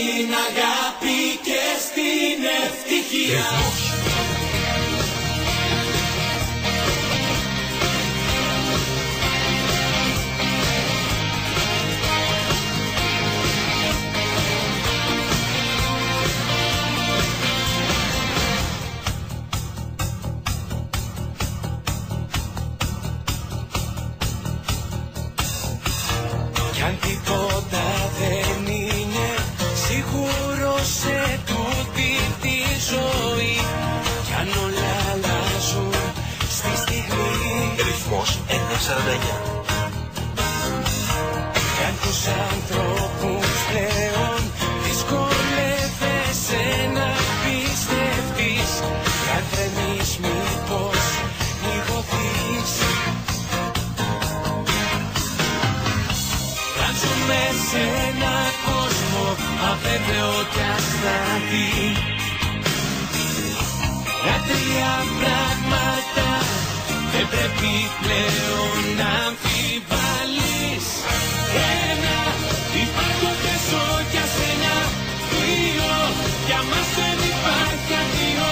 στην αγάπη και στην ευτυχία. Κι αν τίποτα δεν είναι σίγουρο σε τούτη τη ζωή, κι αν όλα αλλάζουν στη στιγμή. Ρυθμός 949. Κι αν τους ανθρώπους πλέον δυσκολεύεσαι να πιστευτείς, κι αν τρεμείς μήπως νιγωθείς. Ζούμε σε ένα κόσμο αβέβαιο κι ασταθή. Τρία πράγματα δεν πρέπει πλέον να αμφιβάλλεις. Ένα, υπάρχω και ζω για σένα. Δύο, για μας δεν υπάρχει αντίο.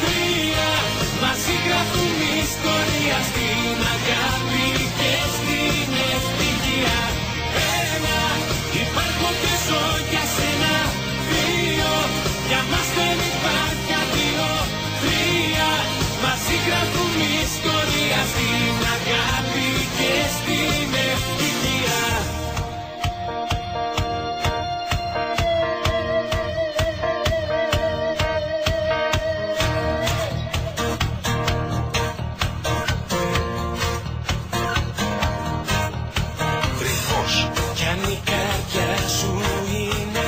Τρία, μαζί γράφουν ιστορία στην αγάπη και στην ευτυχία. Ένα, υπάρχω και ζω για σένα. Δύο, για μας δεν υπάρχει αντίο. Τρία, μαζί γράφουν ιστορία στην αγάπη και στην ευτυχία. Κι αν η καρδιά σου είναι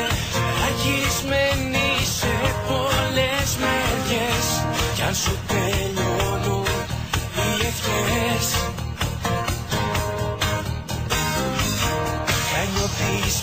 αγισμένη σε πολλές μεριές, κι αν σου τελειώνουν οι ευχές, κι αν νιώθεις